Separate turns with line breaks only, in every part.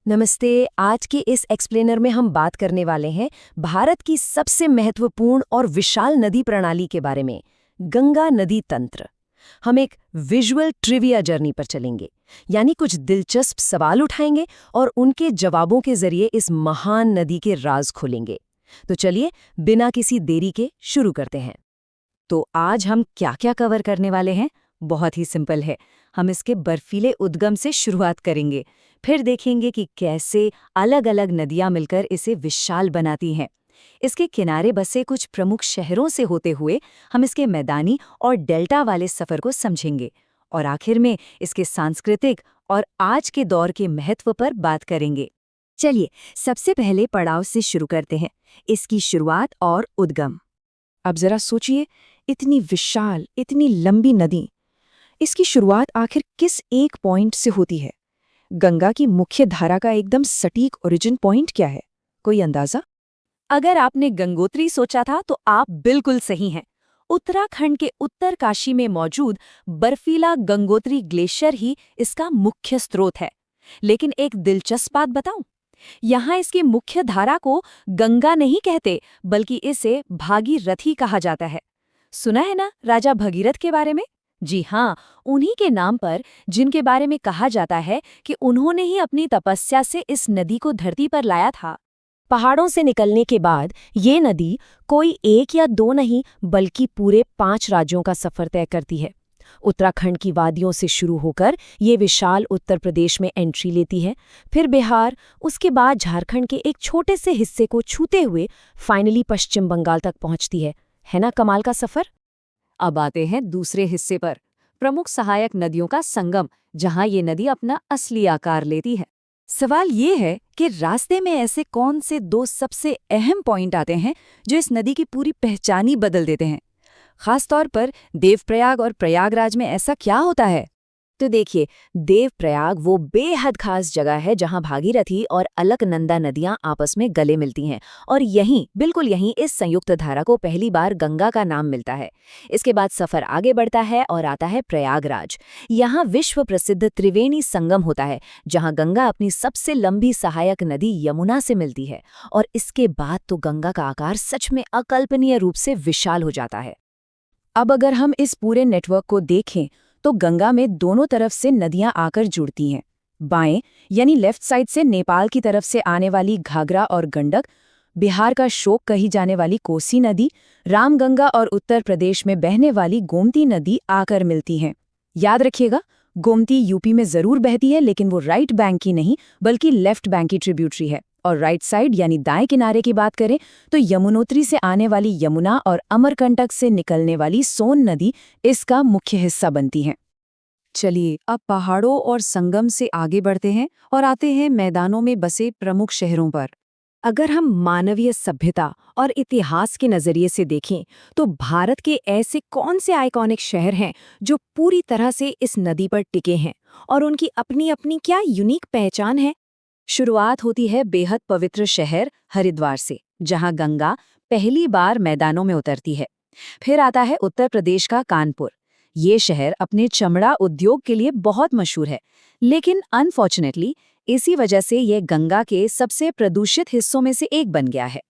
नमस्ते। आज के इस एक्सप्लेनर में हम बात करने वाले हैं भारत की सबसे महत्वपूर्ण और विशाल नदी प्रणाली के बारे में, गंगा नदी तंत्र। हम एक विजुअल ट्रिविया जर्नी पर चलेंगे, यानी कुछ दिलचस्प सवाल उठाएंगे और उनके जवाबों के जरिए इस महान नदी के राज खोलेंगे। तो चलिए बिना किसी देरी के शुरू करते हैं।
तो आज हम क्या-क्या कवर करने वाले हैं? बहुत ही सिंपल है। हम इसके बर्फीले उद्गम से शुरुआत करेंगे, फिर देखेंगे कि कैसे अलग-अलग नदियां मिलकर इसे विशाल बनाती हैं। इसके किनारे बसे कुछ प्रमुख शहरों से होते हुए हम इसके मैदानी और डेल्टा वाले सफर को समझेंगे और आखिर में इसके सांस्कृतिक और आज के दौर के महत्व पर बात करेंगे। चलिए, सबसे पहले पड़ाव से शुरू करते हैं, इसकी शुरुआत और उद्गम। अब जरा सोचिए, इतनी विशाल, इतनी लंबी नदी, इसकी शुरुआत आखिर किस एक पॉइंट से होती है? गंगा की मुख्य धारा का एकदम सटीक ओरिजिन पॉइंट क्या है? कोई अंदाजा? अगर आपने गंगोत्री सोचा था तो आप बिल्कुल सही हैं। उत्तराखंड के उत्तरकाशी में मौजूद बर्फीला गंगोत्री ग्लेशियर ही इसका मुख्य स्रोत है। लेकिन एक दिलचस्प बात बताऊं? यहाँ इसकी मुख्य धारा को गंगा नहीं कहते, बल्कि इसे भागीरथी कहा जाता है। सुना है ना राजा भगीरथ के बारे में? जी हाँ, उन्हीं के नाम पर, जिनके बारे में कहा जाता है कि उन्होंने ही अपनी तपस्या से इस नदी को धरती पर लाया था।
पहाड़ों से निकलने के बाद ये नदी कोई एक या दो नहीं बल्कि पूरे 5 राज्यों का सफर तय करती है। उत्तराखंड की वादियों से शुरू होकर ये विशाल उत्तर प्रदेश में एंट्री लेती है, फिर बिहार, उसके बाद झारखंड के एक छोटे से हिस्से को छूते हुए फाइनली पश्चिम बंगाल तक पहुंचती है। है ना कमाल का सफर?
अब आते हैं दूसरे हिस्से पर, प्रमुख सहायक नदियों का संगम, जहां ये नदी अपना असली आकार लेती है। सवाल ये है कि रास्ते में ऐसे कौन से दो सबसे अहम पॉइंट आते हैं जो इस नदी की पूरी पहचान ही बदल देते हैं। खासतौर पर देवप्रयाग और प्रयागराज में ऐसा क्या होता है?
तो देखिए, देवप्रयाग वो बेहद खास जगह है जहां भागीरथी और अलकनंदा नदियां आपस में गले मिलती हैं, और बिल्कुल यहीं इस संयुक्त धारा को पहली बार गंगा का नाम मिलता है। इसके बाद सफर आगे बढ़ता है और आता है प्रयागराज। यहाँ विश्व प्रसिद्ध त्रिवेणी संगम होता है, जहां गंगा अपनी सबसे लंबी सहायक नदी यमुना से मिलती है, और इसके बाद तो गंगा का आकार सच में अकल्पनीय रूप से विशाल हो जाता है।
अब अगर हम इस पूरे नेटवर्क को देखें तो गंगा में दोनों तरफ से नदियां आकर जुड़ती हैं। बाएं यानी लेफ्ट साइड से नेपाल की तरफ से आने वाली घाघरा और गंडक, बिहार का शोक कही जाने वाली कोसी नदी, रामगंगा और उत्तर प्रदेश में बहने वाली गोमती नदी आकर मिलती हैं। याद रखिएगा, गोमती यूपी में जरूर बहती है, लेकिन वो राइट बैंक की नहीं बल्कि लेफ्ट बैंक की ट्रिब्यूटरी है। और राइट साइड यानी दाएं किनारे की बात करें तो यमुनोत्री से आने वाली यमुना और अमरकंटक से निकलने वाली सोन नदी इसका मुख्य हिस्सा बनती हैं। चलिए, अब पहाड़ों और संगम से आगे बढ़ते हैं और आते हैं मैदानों में बसे प्रमुख शहरों पर। अगर हम मानवीय सभ्यता और इतिहास के नजरिए से देखें तो भारत के ऐसे कौन से आइकॉनिक शहर हैं जो पूरी तरह से इस नदी पर टिके हैं और उनकी अपनी अपनी क्या यूनिक पहचान है? शुरुआत होती है बेहद पवित्र शहर हरिद्वार से, जहां गंगा पहली बार मैदानों में उतरती है। फिर आता है उत्तर प्रदेश का कानपुर। ये शहर अपने चमड़ा उद्योग के लिए बहुत मशहूर है, लेकिन अनफॉर्चुनेटली इसी वजह से यह गंगा के सबसे प्रदूषित हिस्सों में से एक बन गया है।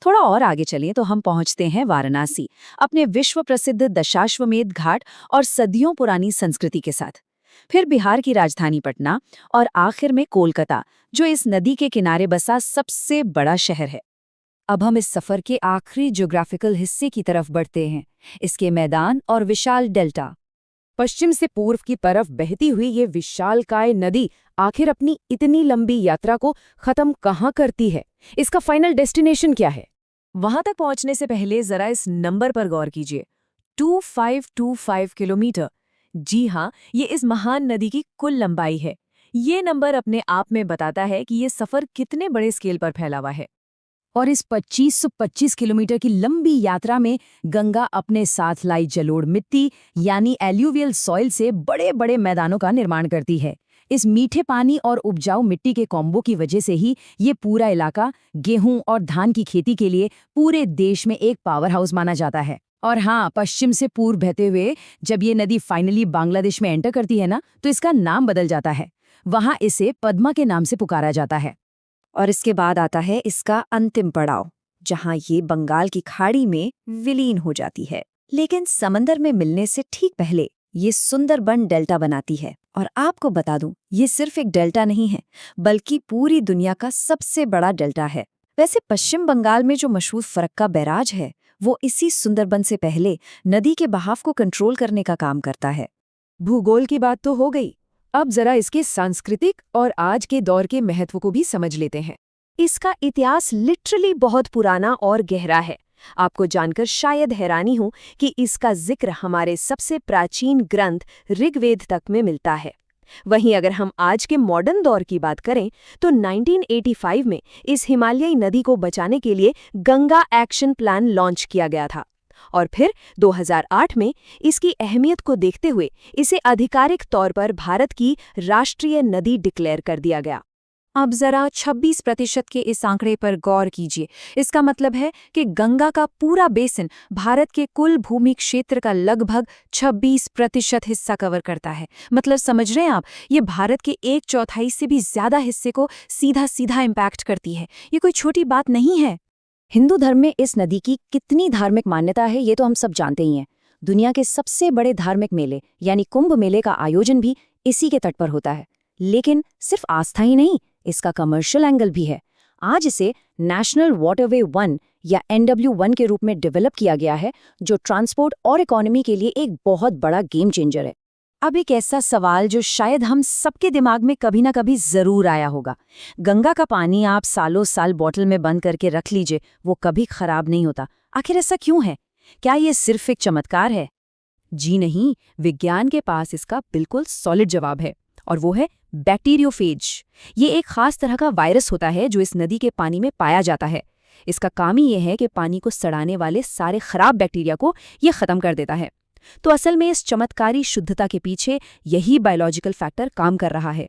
थोड़ा और आगे चलिए तो हम पहुंचते हैं वाराणसी, अपने विश्व प्रसिद्ध दशाश्वमेध घाट और सदियों पुरानी संस्कृति के साथ। फिर बिहार की राजधानी पटना और आखिर में कोलकाता, जो इस नदी के किनारे बसा सबसे बड़ा शहर है। अब हम इस सफर के आखिरी ज्योग्राफिकल हिस्से की तरफ बढ़ते हैं, इसके मैदान और विशाल डेल्टा। पश्चिम से पूर्व की तरफ बहती हुई ये विशालकाय नदी आखिर अपनी इतनी लंबी यात्रा को खत्म कहाँ करती है? इसका फाइनल डेस्टिनेशन क्या है? वहां तक पहुंचने से पहले जरा इस नंबर पर गौर कीजिए, 2525 किलोमीटर। जी हाँ, ये इस महान नदी की कुल लंबाई है। ये नंबर अपने आप में बताता है कि ये सफर कितने बड़े स्केल पर फैला हुआ है। और इस 2525 किलोमीटर की लंबी यात्रा में गंगा अपने साथ लाई जलोढ़ मिट्टी यानी एल्यूवियल सॉइल से बड़े बड़े मैदानों का निर्माण करती है। इस मीठे पानी और उपजाऊ मिट्टी के कॉम्बो की वजह से ही ये पूरा इलाका गेहूं और धान की खेती के लिए पूरे देश में एक पावर हाउस माना जाता है। और हाँ, पश्चिम से पूर्व बहते हुए जब ये नदी फाइनली बांग्लादेश में एंटर करती है ना, तो इसका नाम बदल जाता है। वहां इसे पद्मा के नाम से पुकारा जाता है।
और इसके बाद आता है इसका अंतिम पड़ाव, जहां ये बंगाल की खाड़ी में विलीन हो जाती है। लेकिन समंदर में मिलने से ठीक पहले ये सुंदरबन डेल्टा बनाती है। और आपको बता दूं, ये सिर्फ एक डेल्टा नहीं है, बल्कि पूरी दुनिया का सबसे बड़ा डेल्टा है। वैसे पश्चिम बंगाल में जो मशहूर फरक्का बैराज है, वो इसी सुंदरबन से पहले नदी के बहाव को कंट्रोल करने का काम करता है।
भूगोल की बात तो हो गई, अब जरा इसके सांस्कृतिक और आज के दौर के महत्व को भी समझ लेते हैं।
इसका इतिहास लिटरली बहुत पुराना और गहरा है। आपको जानकर शायद हैरानी हो कि इसका जिक्र हमारे सबसे प्राचीन ग्रंथ ऋग्वेद तक में मिलता है। वहीं अगर हम आज के मॉडर्न दौर की बात करें तो 1985 में इस हिमालयी नदी को बचाने के लिए गंगा एक्शन प्लान लॉन्च किया गया था। और फिर 2008 में इसकी अहमियत को देखते हुए इसे आधिकारिक तौर पर भारत की राष्ट्रीय नदी डिक्लेयर कर दिया गया।
अब जरा 26% के इस आंकड़े पर गौर कीजिए। इसका मतलब है कि गंगा का पूरा बेसिन भारत के कुल भूमि क्षेत्र का लगभग 26% हिस्सा कवर करता है। मतलब समझ रहे हैं आप, ये भारत के 1/4 से भी ज्यादा हिस्से को सीधा सीधा इम्पैक्ट करती है। ये कोई छोटी बात नहीं है।
हिंदू धर्म में इस नदी की कितनी धार्मिक मान्यता है, ये तो हम सब जानते ही हैं। दुनिया के सबसे बड़े धार्मिक मेले यानी कुंभ मेले का आयोजन भी इसी के तट पर होता है। लेकिन सिर्फ आस्था ही नहीं, इसका कमर्शियल एंगल भी है। आज इसे नेशनल वाटरवे 1 या NW1 के रूप में डेवलप किया गया है, जो ट्रांसपोर्ट और इकोनॉमी के लिए एक बहुत बड़ा गेम चेंजर है।
अब एक ऐसा सवाल जो शायद हम सबके दिमाग में कभी ना कभी जरूर आया होगा। गंगा का पानी आप सालों साल बॉटल में बंद करके रख लीजिए, वो कभी खराब नहीं होता। आखिर ऐसा क्यों है? क्या ये सिर्फ एक चमत्कार है? जी नहीं, विज्ञान के पास इसका बिल्कुल सॉलिड जवाब है, और वो है बैक्टीरियोफेज। ये एक खास तरह का वायरस होता है जो इस नदी के पानी में पाया जाता है। इसका काम ही ये है कि पानी को सड़ाने वाले सारे खराब बैक्टीरिया को ये खत्म कर देता है। तो असल में इस चमत्कारी शुद्धता के पीछे यही बायोलॉजिकल फैक्टर काम कर रहा है।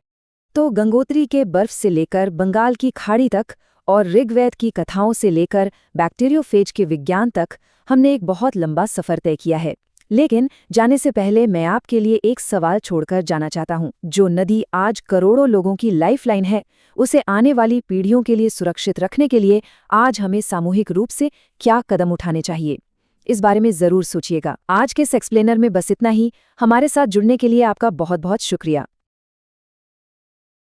तो गंगोत्री के बर्फ से लेकर बंगाल की खाड़ी तक और ऋग्वेद की कथाओं से लेकर बैक्टीरियोफेज के विज्ञान तक हमने एक बहुत लंबा सफर तय किया है। लेकिन जाने से पहले मैं आपके लिए एक सवाल छोड़कर जाना चाहता हूं। जो नदी आज करोड़ों लोगों की लाइफलाइन है, उसे आने वाली पीढ़ियों के लिए सुरक्षित रखने के लिए आज हमें सामूहिक रूप से क्या कदम उठाने चाहिए, इस बारे में जरूर सोचिएगा। आज के इस एक्सप्लेनर में बस इतना ही। हमारे साथ जुड़ने के लिए आपका बहुत बहुत शुक्रिया।